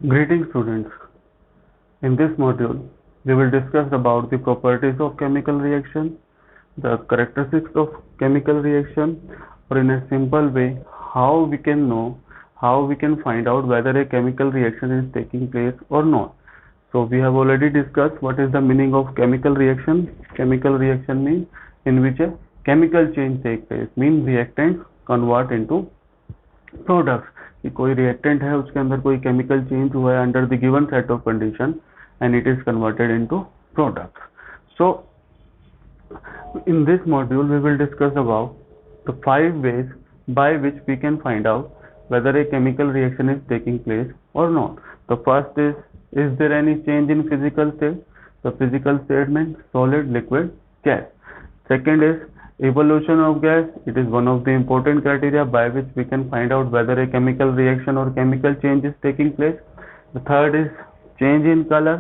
Greetings students. In this module, we will discuss about the properties of chemical reaction, the characteristics of chemical reaction, or in a simple way, how we can know, how we can find out whether a chemical reaction is taking place or not. So we have already discussed what is the meaning of chemical reaction. Chemical reaction means in which a chemical change takes place, means reactants convert into products कि कोई reactant है उसके अंदर कोई chemical change हुआ है under the given set of condition and it is converted into products. So in this module we will discuss about the 5 ways by which we can find out whether a chemical reaction is taking place or not. The first is there any change in physical state? The physical state means solid, liquid, gas. Second is evolution of gas. It is one of the important criteria by which we can find out whether a chemical reaction or chemical change is taking place. The third is change in color.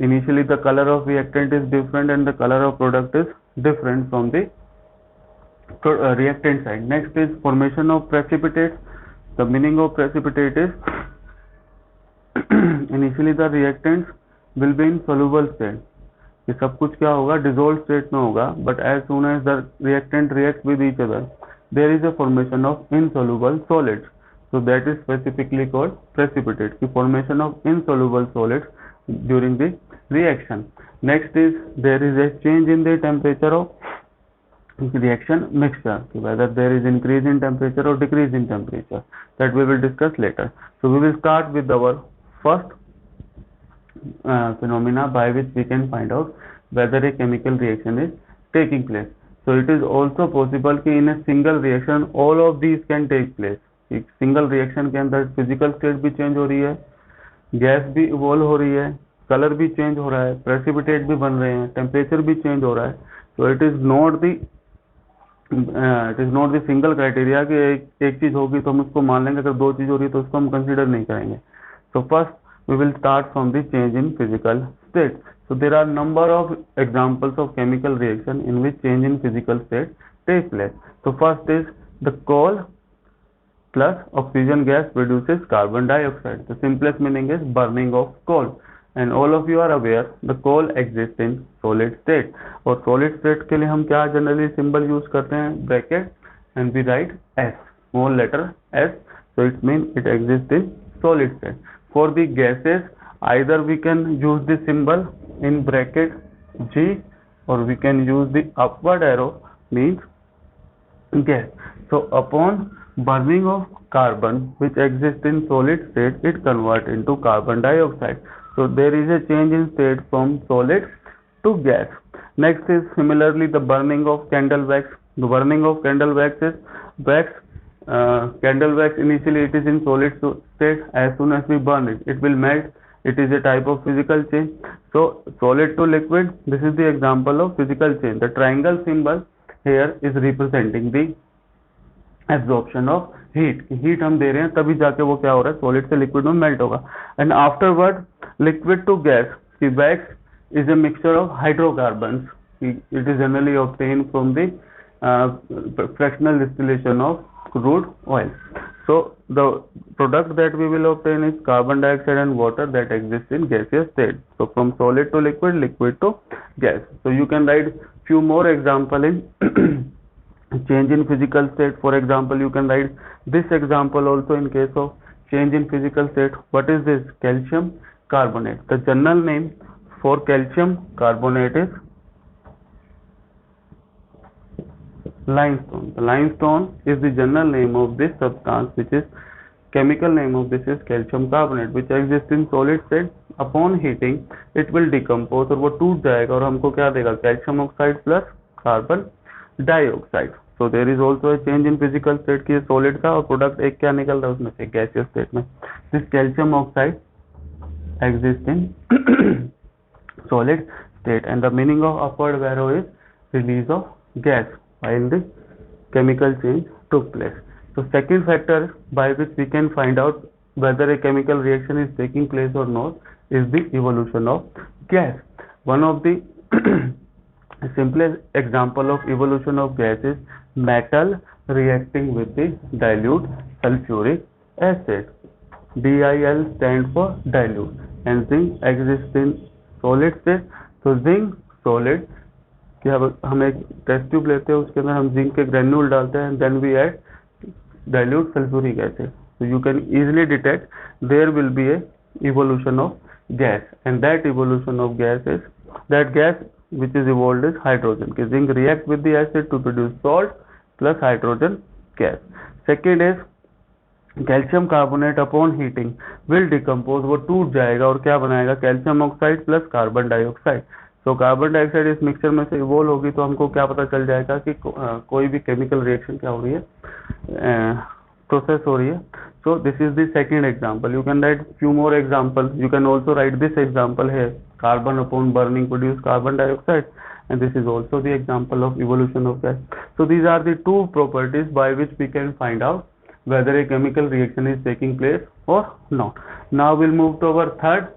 Initially the color of reactant is different and the color of product is different from the reactant side. Next is formation of precipitates. The meaning of precipitate is initially the reactants will be in soluble state. ये सब कुछ क्या होगा, dissolved state में होगा, but as soon as the reactant reacts with each other there is a formation of insoluble solids, so that is specifically called precipitate. The formation of insoluble solids during the reaction. Next is there is a change in the temperature of reaction mixture, whether there is increase in temperature or decrease in temperature, that we will discuss later. So we will start with our first phenomena by which we can find out whether a chemical reaction is taking place. So it is also possible कि in a single reaction all of these can take place. एक single reaction के अंदर physical state भी change हो रही है, gas भी evolve हो रही है, कलर भी चेंज हो रहा है, प्रेसिपिटेट भी बन रहे हैं, टेम्परेचर भी चेंज हो रहा है. तो it is not the single criteria कि एक चीज होगी तो हम उसको मान लेंगे, अगर दो चीज हो रही है तो उसको हम कंसीडर नहीं करेंगे. So first we will start from the change in physical state. So there are number of examples of chemical reaction in which change in physical state takes place. So first is the coal plus oxygen gas produces carbon dioxide. The simplest meaning is burning of coal, and all of you are aware the coal exists in solid state. और solid state के लिए हम क्या generally symbol use करते हैं, bracket, and we write S, small letter S. So it means it exists in solid state. For the gases, either we can use the symbol in bracket G or we can use the upward arrow, means gas. So upon burning of carbon which exists in solid state, it converts into carbon dioxide. So there is a change in state from solid to gas. Next is similarly the burning of candle wax. The burning of candle wax is wax. Candle wax initially it is in solid state. As soon as we burn it, it will melt. It is a type of physical change. So solid to liquid, this is the example of physical change. The triangle symbol here is representing the absorption of heat. Heat हम दे रहे हैं तभी जाके वो क्या हो रहा है, solid से liquid में melt होगा. And afterward liquid to gas, the wax is a mixture of hydrocarbons. It is generally obtained from the fractional distillation of crude oil. So the product that we will obtain is carbon dioxide and water that exists in gaseous state. So from solid to liquid, liquid to gas. So you can write few more example in change in physical state. For example, you can write this example also in case of change in physical state. What is this? Calcium carbonate. The general name for calcium carbonate is limestone. The limestone is the general name of this substance, which is chemical name of this is calcium carbonate, which exists in solid state. Upon heating it will decompose और वो टूट जाएगा और हमको क्या देगा, calcium oxide plus carbon dioxide. So there is also a change in physical state की solid का और product एक क्या निकल रहा है उसमें से, gaseous state में. This calcium oxide exists in solid state, and the meaning of upward arrow is release of gas while the chemical change took place. So second factor by which we can find out whether a chemical reaction is taking place or not is the evolution of gas. One of the simplest example of evolution of gas is metal reacting with the dilute sulfuric acid. DIL stand for dilute, and zinc exists in solid state. तो zinc solid कि हम एक test tube लेते हैं, उसके अंदर हम zinc के ग्रेन्यूल डालते हैं, then we add dilute sulfuric acid. So you can easily detect there will be a evolution of gas, and that evolution of gas is that gas which is evolved is hydrogen. कि zinc react with the acid to produce salt plus hydrogen gas. Second is calcium carbonate upon heating will decompose, वो टूट जाएगा और क्या बनाएगा, calcium oxide plus carbon dioxide. So carbon dioxide इस mixture में से इवोल्व होगी तो हमको क्या पता चल जाएगा कि कोई भी केमिकल रिएक्शन क्या हो रही है, प्रोसेस हो रही है. So this is the second example. You can write few more example. You can also write this example है, carbon upon burning produce carbon dioxide, and this is also the example of evolution of gas. So these are the two properties by which we can find out whether a chemical reaction is taking place or not. Now we'll move to our third,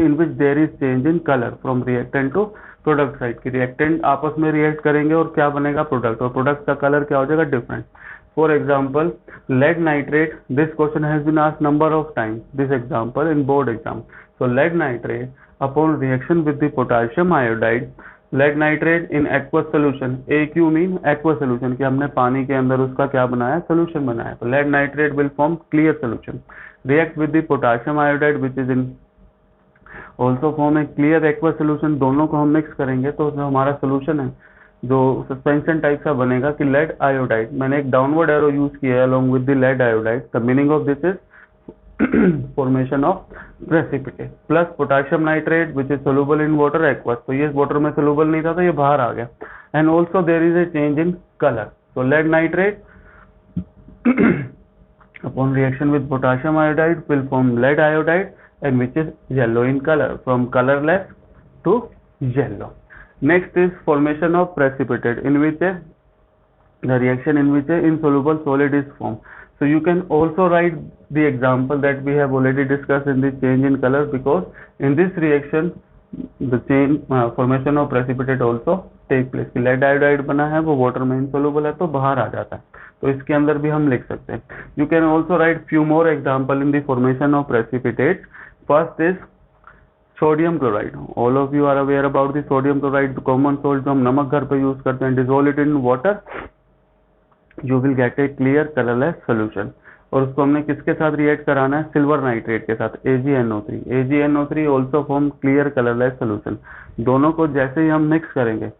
in which there is change in color from reactant to product side. कि reactant आपस में react करेंगे और क्या बनेगा, product, और product का color क्या हो जाएगा, different. For example, lead nitrate. This question has been asked number of times. This example in board exam. So lead nitrate upon reaction with the potassium iodide, lead nitrate in aqueous solution, AQ mean aqueous solution कि हमने पानी के अंदर उसका क्या बनाया, solution बनाया. तो lead nitrate will form clear solution. React with the potassium iodide which is in also form a clear aqueous solution. दोनों को हम मिक्स करेंगे तो जो हमारा सोल्यूशन है जो सस्पेंशन टाइप का बनेगा कि लेड आयोडाइड. मैंने एक डाउनवर्ड एरो यूज किया है along with the lead iodide. The meaning of this is formation of precipitate plus potassium nitrate which is soluble in water aqueous. तो ये water में soluble नहीं था तो ये बाहर आ गया. And also there is a change in color. So lead nitrate upon reaction with potassium iodide will form lead iodide, and which is yellow in color, from colorless to yellow. Next is formation of precipitate, in which the reaction in which a insoluble solid is formed. So you can also write the example that we have already discussed in the change in color, because in this reaction the change formation of precipitate also take place. कि lead iodide बना है वो water में insoluble है तो बाहर आ जाता है, तो इसके अंदर भी हम लिख सकते हैं. You can also write few more example in the formation of precipitate. First is sodium chloride. All of you are aware about the sodium chloride, the common salt जो हम नमक घर पे यूज करते हैं. Dissolve it in water, you will get a clear colorless solution. और उसको हमने किसके साथ रिएक्ट कराना है, सिल्वर नाइट्रेट के साथ, AgNO3. AgNO3 also form clear colorless solution. दोनों को जैसे ही हम मिक्स करेंगे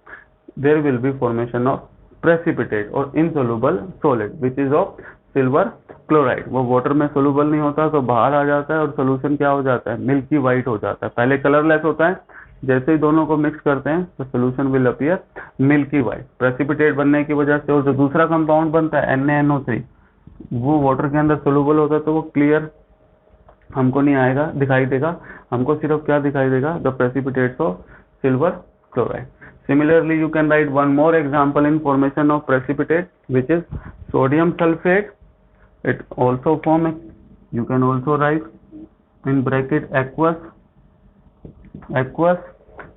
there will be formation of precipitate और insoluble solid which is of silver chloride. वो वाटर में सोलूबल नहीं होता तो बाहर आ जाता है और सोल्यूशन क्या हो जाता है, मिल्की वाइट हो जाता है. पहले कलरलेस होता है, जैसे ही दोनों को मिक्स करते हैं तो solution will appear milky white. Precipitate बनने की वजह से और जो दूसरा कंपाउंड बनता है NaNO3 वो वाटर के अंदर सोल्यूबल होता है तो वो क्लियर हमको नहीं आएगा, दिखाई देगा. हमको सिर्फ क्या दिखाई देगा, the precipitates of silver chloride. Similarly, you can write one more example in formation of precipitate, which is sodium sulfate. It also form a, you can also write in bracket aqueous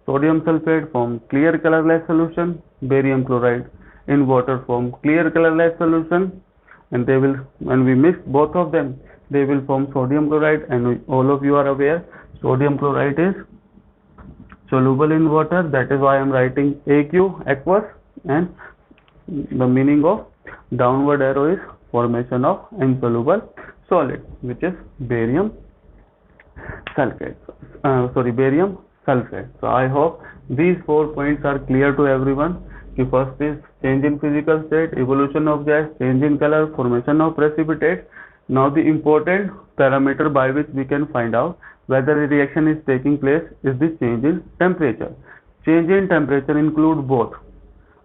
sodium sulfate form clear colorless solution, barium chloride in water form clear colorless solution, and they will, when we mix both of them, they will form sodium chloride. And all of you are aware sodium chloride is soluble in water, that is why I am writing AQ aqueous, and the meaning of downward arrow is formation of insoluble solid, which is barium sulfate. Barium sulfate. So I hope these 4 points are clear to everyone. The first is change in physical state, evolution of gas, change in color, formation of precipitate. Now the important parameter by which we can find out whether a reaction is taking place is the change in temperature. Change in temperature include both,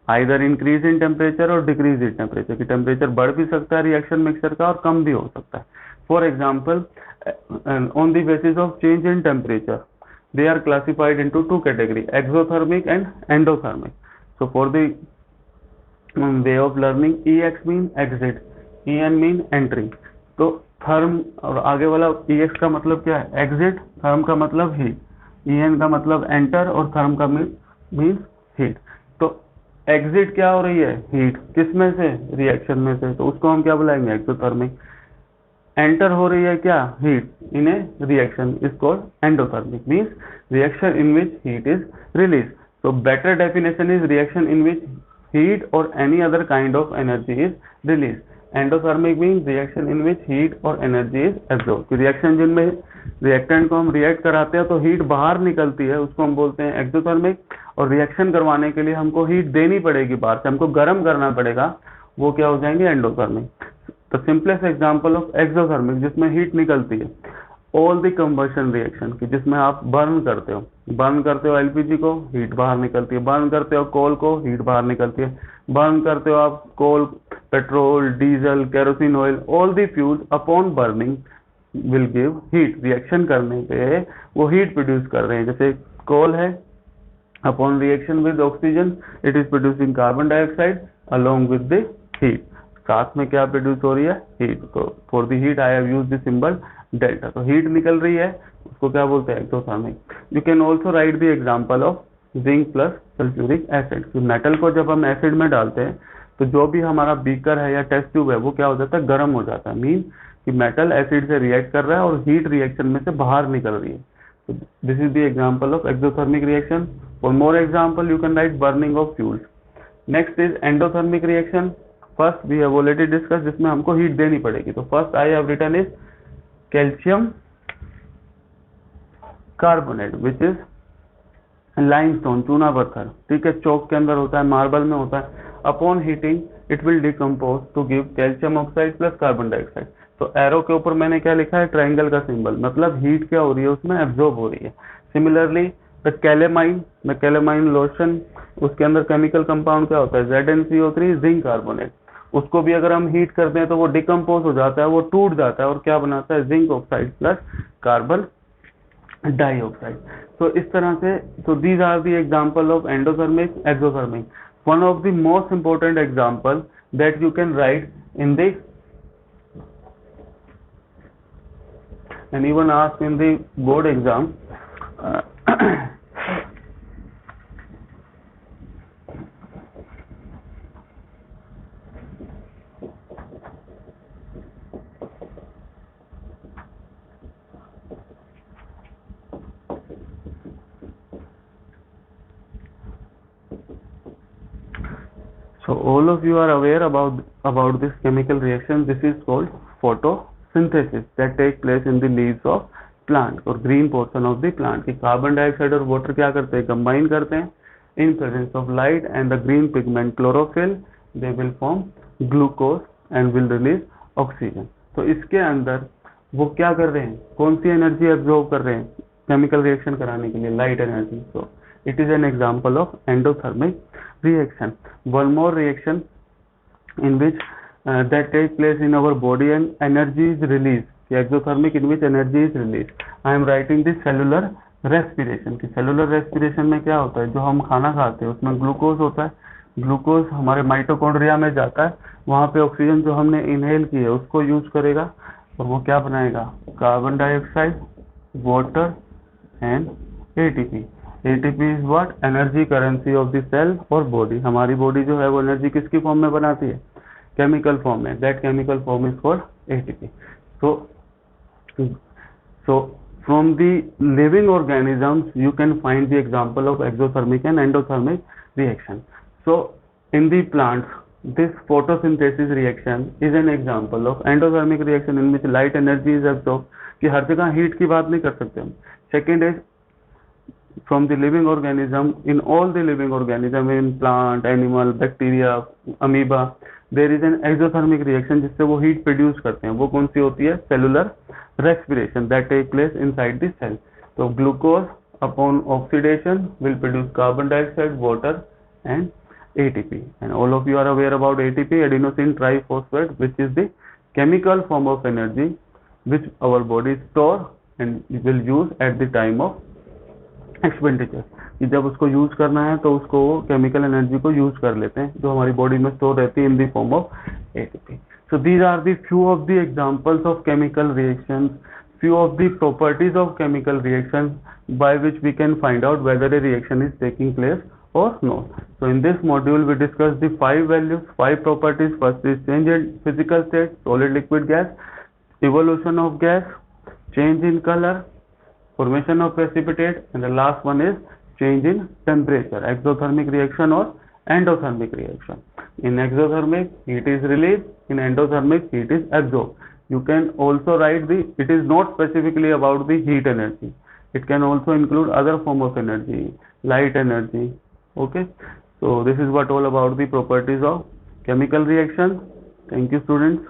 either increase in temperature or decrease in temperature. कि temperature बढ़ भी सकता है reaction mixture का और कम भी हो सकता है. For example, on the basis of change in temperature, they are classified into two categories, exothermic and endothermic. So for the way of learning, EX mean exit, EN mean entry. तो therm और आगे वाला EX का मतलब क्या है, exit, therm का मतलब हीट, EN का मतलब एंटर और थर्म का मीन हीट. तो एग्जिट क्या हो रही है, हीट, किस में से, रिएक्शन में से, तो उसको हम क्या बुलाएंगे, एक्सोथर्मिक. एंटर हो रही है क्या, heat in A reaction is called endothermic, means reaction in which heat is release. So better definition is reaction in which heat or any other kind of energy is released. Endothermic means reaction in which heat or energy is absorbed. Reaction जिनमें reactant को हम react कराते हैं तो heat बाहर निकलती है, उसको हम बोलते हैं एक्सोथर्मिक. और रिएक्शन करवाने के लिए हमको हीट देनी पड़ेगी बाहर से, हमको गर्म करना पड़ेगा, वो क्या हो जाएंगे, एंडोथर्मिक. तो सिंपलेस्ट एग्जांपल ऑफ एक्सोथर्मिक जिसमें हीट निकलती है, ऑल द कंबशन रिएक्शन की जिसमें आप बर्न करते हो एलपीजी को, हीट बाहर निकलती है. बर्न करते हो कोल को, हीट बाहर निकलती है. बर्न करते हो आप coal, petrol, diesel, kerosene oil, all the fuels upon burning will give heat. Reaction करने पे वो हीट प्रोड्यूस कर रहे हैं. जैसे कोल है, upon reaction with oxygen it is producing carbon dioxide along with the heat. साथ में क्या प्रोड्यूस हो रही है, हीट. तो for the heat I have used the symbol delta. तो हीट निकल रही है, उसको क्या बोलते हैं, exothermic. You can also right the example of zinc plus sulphuric acid. तो मेटल को जब हम एसिड में डालते हैं तो जो भी हमारा बीकर है या टेस्ट ट्यूब है वो क्या हो जाता है, गर्म हो जाता है. मीन कि मेटल एसिड से रिएक्ट कर रहा है और हीट रिएक्शन में से बाहर निकल रही है. तो this is the example of exothermic reaction. For more example you can write burning of fuels. Next is endothermic reaction. First we have already discuss, जिसमें हमको हीट देनी पड़ेगी. तो first I have written is calcium carbonate which is limestone, चूना पत्थर. ठीक है, चौक के अंदर होता है, मार्बल में होता है. Upon heating it will decompose to give calcium oxide plus carbon dioxide. तो एरो के ऊपर मैंने क्या लिखा है, ट्राइंगल का सिंबल, मतलब हीट क्या हो रही है उसमें, एब्जॉर्ब हो रही है. सिमिलरली द कैलेमाइन लोशन, उसके अंदर केमिकल कंपाउंड क्या होता है, ZnCO3 जिंक कार्बोनेट. उसको भी अगर हम हीट करते हैं तो वो डिकम्पोज हो जाता है, वो टूट जाता है और क्या बनाता है, zinc oxide plus carbon dioxide. तो इस तरह से, so these are the example of endothermic, exothermic. One of the most important example that you can write in the and even ask in the board exam. So all of you are aware about this chemical reaction. This is called photosynthesis that take place in the leaves of plant or green portion of the plant. कि carbon dioxide और water क्या करते हैं, combine करते हैं. In presence of light and the green pigment chlorophyll, they will form glucose and will release oxygen. तो इसके अंदर वो क्या कर रहे हैं, कौन सी एनर्जी एब्जॉर्ब कर रहे हैं केमिकल रिएक्शन कराने के लिए, light energy. So it is an example of endothermic reaction. One more reaction in which that take place in our body and energy is released. Exothermic in which energy is released. I am writing the cellular respiration. कि cellular respiration में क्या होता है, जो हम खाना खाते हैं उसमें ग्लूकोज होता है. ग्लूकोज हमारे माइटोकॉन्ड्रिया में जाता है, वहाँ पे ऑक्सीजन जो हमने इनहेल की है उसको यूज करेगा और वो क्या बनाएगा, carbon dioxide, water and ATP. ATP is what? Energy currency of the cell और बॉडी. हमारी बॉडी जो है वो एनर्जी किसकी फॉर्म में बनाती है, केमिकल फॉर्म में. That chemical form is called ATP. So from the living organisms you can find the example of exothermic and endothermic reaction. So in the plants this photosynthesis reaction is an example of endothermic reaction in which light energy is absorbed. कि हर जगह heat की बात नहीं कर सकते हम. Second is from the living organism, in all the living organism, in plant, animal, bacteria, amoeba, there is an exothermic reaction जिससे वो heat produce करते हैं. वो कौन सी होती है, cellular respiration that take place inside the cell. तो glucose upon oxidation will produce carbon dioxide, water and ATP. And all of you are aware about ATP, adenosine triphosphate, which is the chemical form of energy which our body store and will use at the time of expenditure. कि जब उसको use करना है तो उसको chemical energy को use कर लेते हैं जो हमारी बॉडी में स्टोर रहती है in the form of ATP. So these are the few of the examples of chemical reactions, few of the properties of chemical reactions by which we can find out whether a reaction is taking place or not. So in this module we discussed the 5 values, 5 properties. First is change in physical state, solid, liquid, gas. evolution of gas, change in color, formation of precipitate, and the last one is change in temperature, exothermic reaction or endothermic reaction. In exothermic, heat is released. In endothermic, heat is absorbed. You can also write it is not specifically about the heat energy. It can also include other form of energy, light energy. Okay. So this is what all about the properties of chemical reaction. Thank you, students.